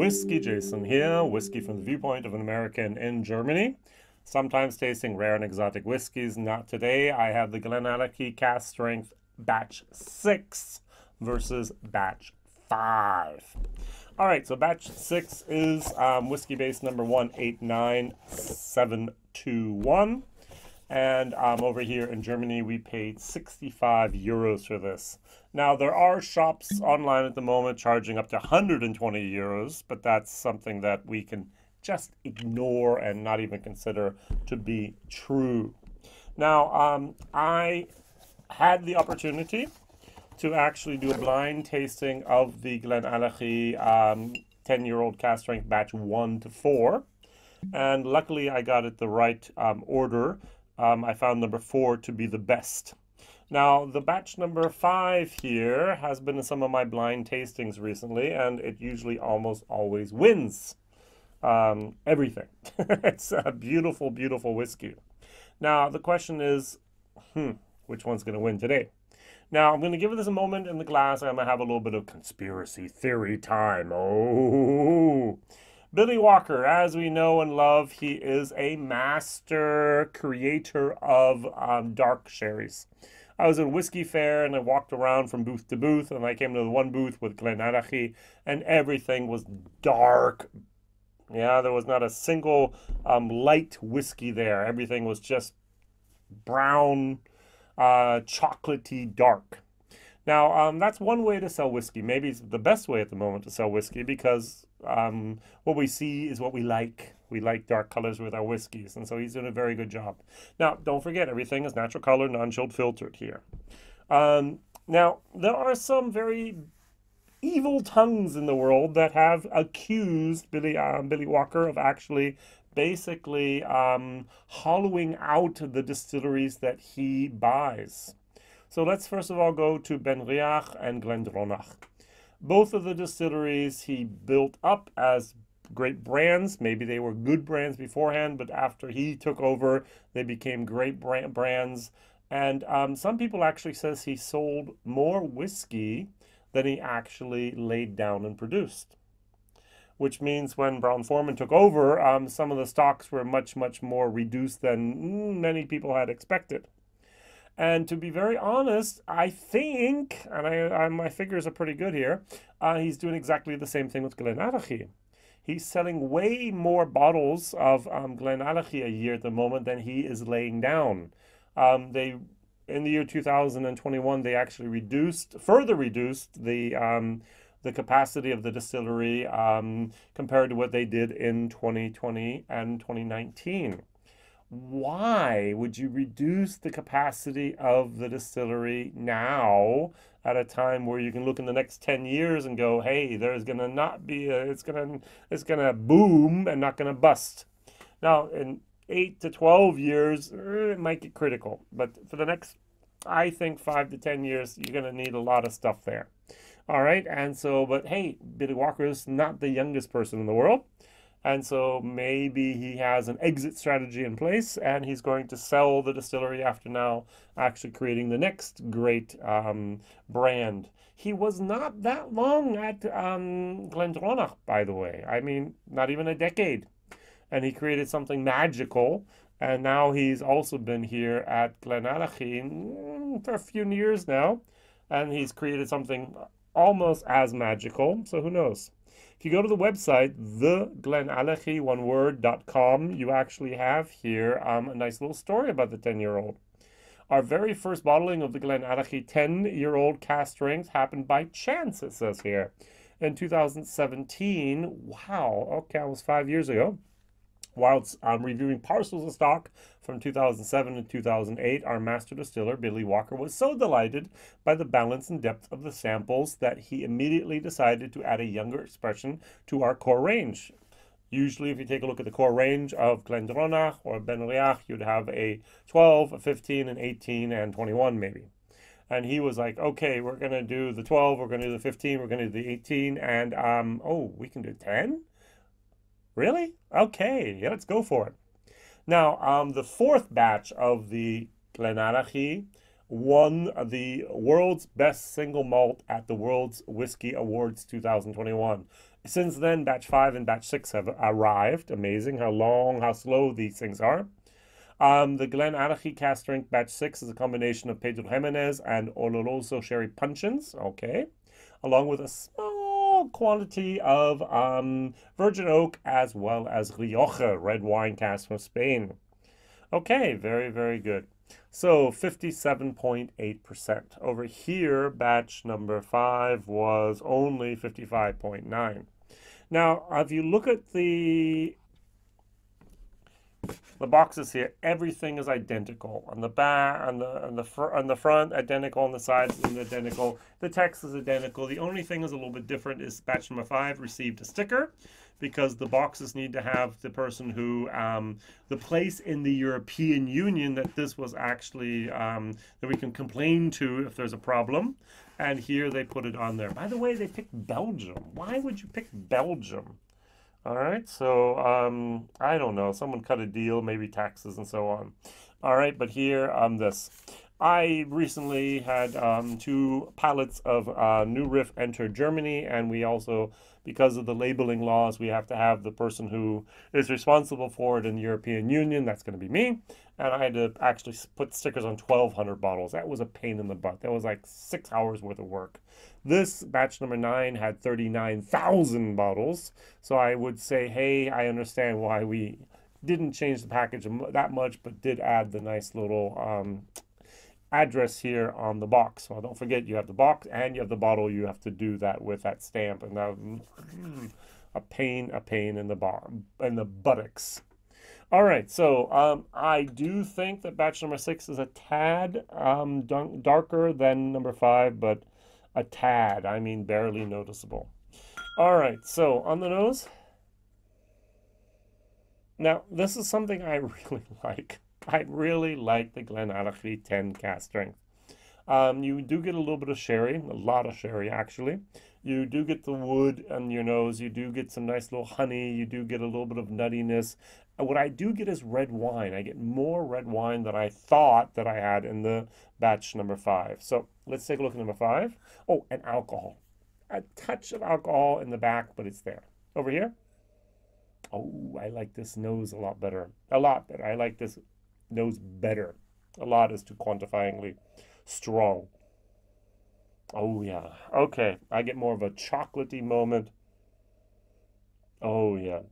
WhiskyJason here, whiskey from the viewpoint of an American in Germany. Sometimes tasting rare and exotic whiskeys. Not today. I have the Glenallachie Cask Strength Batch 6 versus Batch 5. All right, so Batch 6 is whiskey base number 189721. And over here in Germany, we paid 65 euros for this. Now, there are shops online at the moment charging up to 120 euros, but that's something that we can just ignore and not even consider to be true. Now, I had the opportunity to actually do a blind tasting of the Glenallachie 10-year-old cask strength batch 1 to 4. And luckily, I got it the right order. I found number 4 to be the best. Now, the batch number 5 here has been in some of my blind tastings recently, and it usually almost always wins everything. It's a beautiful, beautiful whiskey. Now, the question is, which one's going to win today? Now, I'm going to give this a moment in the glass. I'm going to have a little bit of conspiracy theory time. Oh, Billy Walker, as we know and love, he is a master creator of dark sherries. I was at a whiskey fair and I walked around from booth to booth, and I came to the one booth with Glenallachie, and everything was dark. Yeah, there was not a single light whiskey there. Everything was just brown, chocolatey dark. Now, that's one way to sell whiskey. Maybe it's the best way at the moment to sell whiskey, because what we see is what we like. We like dark colors with our whiskeys, and so he's doing a very good job. Now, don't forget, everything is natural color, non-chilled, filtered here. Now, there are some very evil tongues in the world that have accused Billy Walker of actually basically hollowing out the distilleries that he buys. So let's first of all go to Benriach and Glenallachie. Both of the distilleries he built up as great brands. Maybe they were good brands beforehand, but after he took over, they became great brands. And some people actually says he sold more whiskey than he actually laid down and produced. Which means when Brown-Forman took over, some of the stocks were much, much more reduced than many people had expected. And to be very honest, I think, and my figures are pretty good here, he's doing exactly the same thing with Glenallachie. He's selling way more bottles of Glenallachie a year at the moment than he is laying down. In the year 2021, they actually further reduced the capacity of the distillery compared to what they did in 2020 and 2019. Why would you reduce the capacity of the distillery now at a time where you can look in the next 10 years and go, hey, there's going to not be it's going to boom and not going to bust. Now, in 8 to 12 years, it might get critical, but for the next, I think 5 to 10 years, you're going to need a lot of stuff there. All right, and so, but hey, Billy Walker is not the youngest person in the world. And so maybe he has an exit strategy in place, and he's going to sell the distillery after now actually creating the next great brand. He was not that long at Glenallachie, by the way. I mean, not even a decade. And he created something magical. And now he's also been here at Glenallachie for a few years now. And he's created something almost as magical. So who knows? If you go to the website, theglenallachie.com, you actually have here a nice little story about the 10-year-old. Our very first bottling of the Glenallachie 10-year-old cask strength happened by chance, it says here, in 2017. Wow, okay, almost 5 years ago. Whilst reviewing parcels of stock from 2007 and 2008, our master distiller, Billy Walker, was so delighted by the balance and depth of the samples that he immediately decided to add a younger expression to our core range. Usually, if you take a look at the core range of Glenallachie or Benriach, you'd have a 12, a 15, an 18, and 21 maybe. And he was like, okay, we're going to do the 12, we're going to do the 15, we're going to do the 18, and, oh, we can do 10? Really? Okay, yeah, let's go for it. Now, the fourth batch of the Glenallachie won the world's best single malt at the World's Whiskey Awards 2021. Since then, batch 5 and batch 6 have arrived. Amazing how slow these things are. The Glenallachie Cask Strength batch 6 is a combination of Pedro Jimenez and Oloroso sherry puncheons, okay, along with a small quantity of virgin oak as well as Rioja red wine cask from Spain. Okay, very, very good. So 57.8%. Over here, batch number 5 was only 55.9. Now, if you look at the boxes here, everything is identical. On the back, on the front, identical. On the sides, identical. The text is identical. The only thing is a little bit different is batch number 5 received a sticker, because the boxes need to have the person who, the place in the European Union that this was actually, that we can complain to if there's a problem. And here they put it on there. By the way, they picked Belgium. Why would you pick Belgium? All right, so I don't know. Someone cut a deal, maybe taxes and so on. All right, but here this. I recently had 2 pallets of New Riff enter Germany, and we also, because of the labeling laws, we have to have the person who is responsible for it in the European Union. That's going to be me. And I had to actually put stickers on 1,200 bottles. That was a pain in the butt. That was like 6 hours worth of work. This batch number 9 had 39,000 bottles. So I would say, hey, I understand why we didn't change the package that much, but did add the nice little address here on the box. So don't forget, you have the box and you have the bottle. You have to do that with that stamp, and that a pain in the buttocks. All right, so I do think that batch number 6 is a tad darker than number 5, but a tad. I mean, barely noticeable. All right, so on the nose. Now, this is something I really like. I really like the Glenallachie 10 Cask Strength. You do get a little bit of sherry, a lot of sherry actually. You do get the wood on your nose. You do get some nice little honey. You do get a little bit of nuttiness. And what I do get is red wine. I get more red wine than I thought that I had in the batch number 5. So let's take a look at number 5. Oh, and alcohol. A touch of alcohol in the back, but it's there. Over here. Oh, I like this nose a lot better. A lot better. I like this nose better. A lot is too quantifyingly strong. Oh yeah. Okay, I get more of a chocolatey moment. Oh yeah.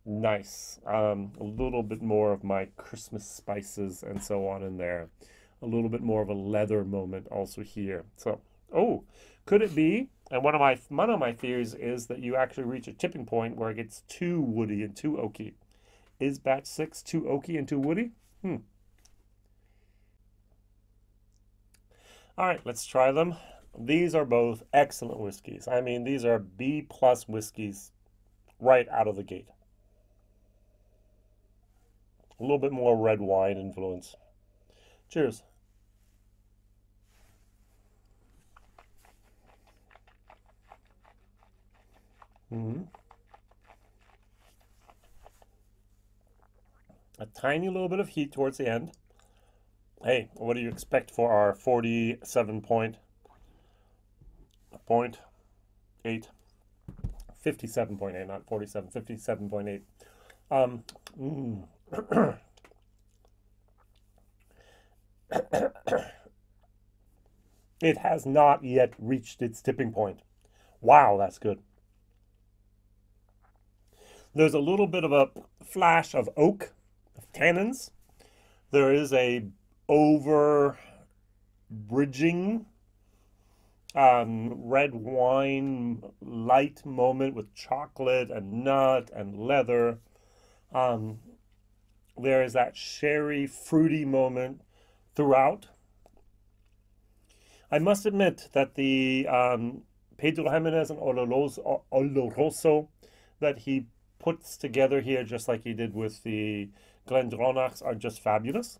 Nice. A little bit more of my Christmas spices and so on in there. A little bit more of a leather moment also here. So, oh, could it be? And one of my fears is that you actually reach a tipping point where it gets too woody and too oaky. Is batch 6 too oaky and too woody? All right, let's try them. These are both excellent whiskeys. I mean, these are B+ whiskeys right out of the gate. A little bit more red wine influence. Cheers. A tiny little bit of heat towards the end. Hey, what do you expect for our 47.8, 57.8, not 47, 57.8. It has not yet reached its tipping point. Wow, that's good. There's a little bit of a flash of oak, of tannins. There is a over bridging red wine light moment with chocolate and nut and leather. There is that sherry fruity moment throughout. I must admit that the Pedro Jimenez and Oloroso that he puts together here, just like he did with the Glenallachs, are just fabulous.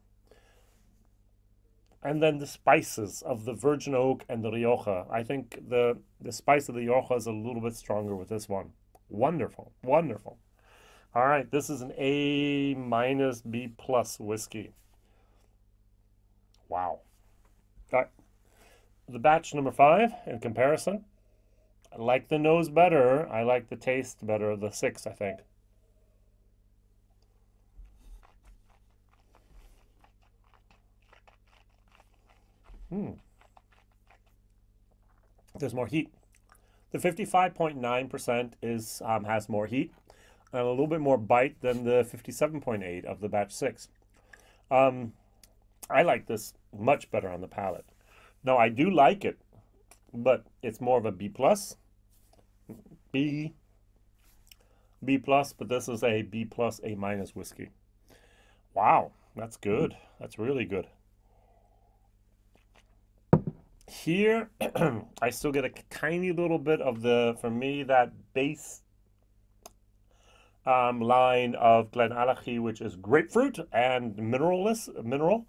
And then the spices of the virgin oak and the Rioja. I think the spice of the Rioja is a little bit stronger with this one. Wonderful, wonderful. All right, this is an A- B+ whiskey. Wow. All right. The batch number 5 in comparison. I like the nose better. I like the taste better of the 6, I think. There's more heat. The 55.9% is has more heat and a little bit more bite than the 57.8 of the batch 6. I like this much better on the palate. Now I do like it, but it's more of a B plus, B plus. But this is a B plus A minus whiskey. Wow, that's good. That's really good. Here, I still get a tiny little bit of the, for me, that base line of Glenallachie, which is grapefruit and mineral.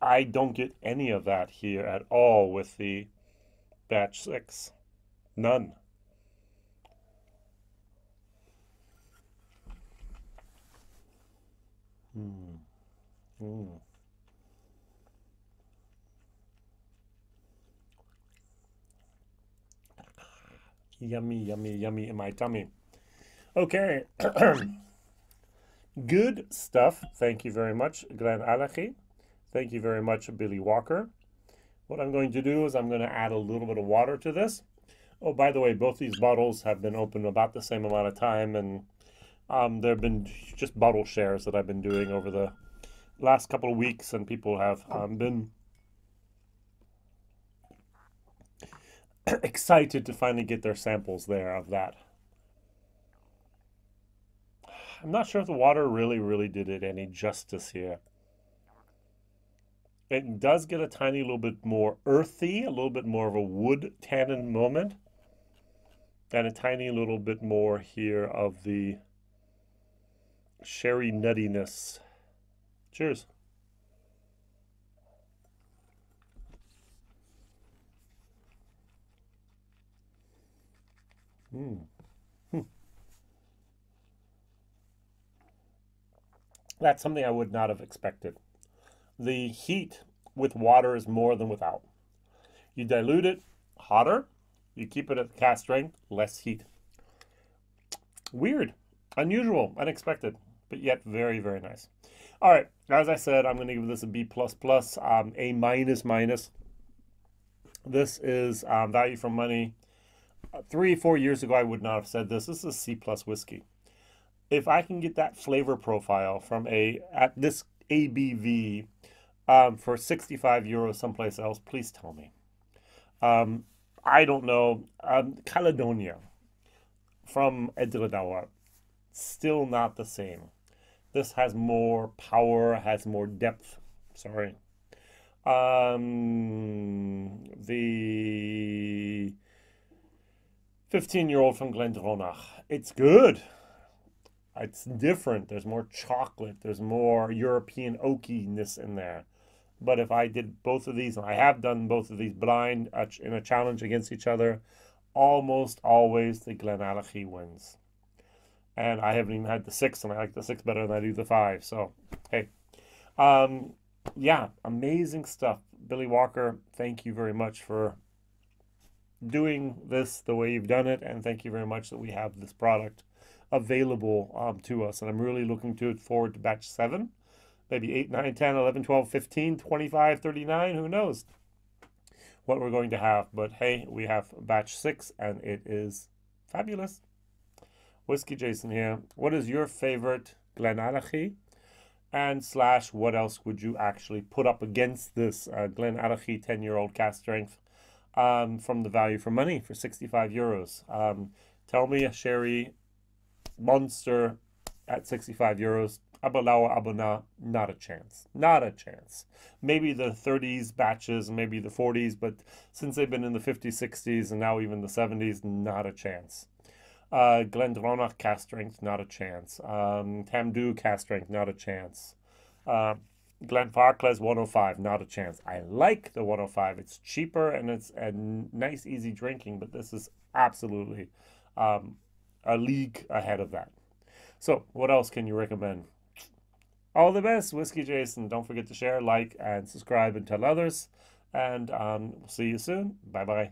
I don't get any of that here at all with the batch 6. None. Mm. Mm. Yummy, yummy, yummy in my tummy. Okay. Good stuff. Thank you very much, Glenallachie. Thank you very much, Billy Walker. What I'm going to do is I'm going to add a little bit of water to this. Oh, by the way, both these bottles have been open about the same amount of time, and there have been just bottle shares that I've been doing over the last couple of weeks, and people have been excited to finally get their samples there of that. I'm not sure if the water really did it any justice here. It does get a tiny little bit more earthy, a little bit more of a wood tannin moment, and a tiny little bit more here of the sherry nuttiness. Cheers. That's something I would not have expected. The heat with water is more than without. You dilute it, hotter. You keep it at cask strength, less heat. Weird, unusual, unexpected, but yet very nice. All right, as I said, I'm going to give this a B plus plus, A minus minus. This is value for money. 3-4 years ago, I would not have said this. This is a C plus whiskey. If I can get that flavor profile from at this ABV for 65 euros someplace else, please tell me. I don't know. Caledonia from Edredauer, still not the same. This has more power, has more depth. Sorry. The 15-year-old from Glenallachie. It's good. It's different. There's more chocolate. There's more European oakiness in there. But if I did both of these, and I have done both of these blind in a challenge against each other, almost always the Glenallachie wins. And I haven't even had the 6, and I like the 6 better than I do the 5. So, hey. Yeah, amazing stuff. Billy Walker, thank you very much for doing this the way you've done it, and thank you very much that we have this product available to us. And I'm really looking forward to batch 7, maybe 8, 9, 10, 11, 12, 15, 25, 39, who knows what we're going to have. But hey, we have batch 6, and it is fabulous. WhiskyJason here. What is your favorite Glenallachie? And / what else would you actually put up against this Glenallachie 10-year-old cask strength from the value for money for 65 euros? Tell me a sherry monster at 65 euros. Abalawa Abuna, not a chance. Not a chance. Maybe the 30s batches, maybe the 40s, but since they've been in the 50s, 60s, and now even the 70s, not a chance. Glenallachie Cask Strength, not a chance. Tamdhu Cask Strength, not a chance. Glenfarclas 105, not a chance. I like the 105. It's cheaper and it's a nice, easy drinking, but this is absolutely a league ahead of that. So, what else can you recommend? All the best, Whiskey Jason. Don't forget to share, like, and subscribe and tell others. And we'll see you soon. Bye bye.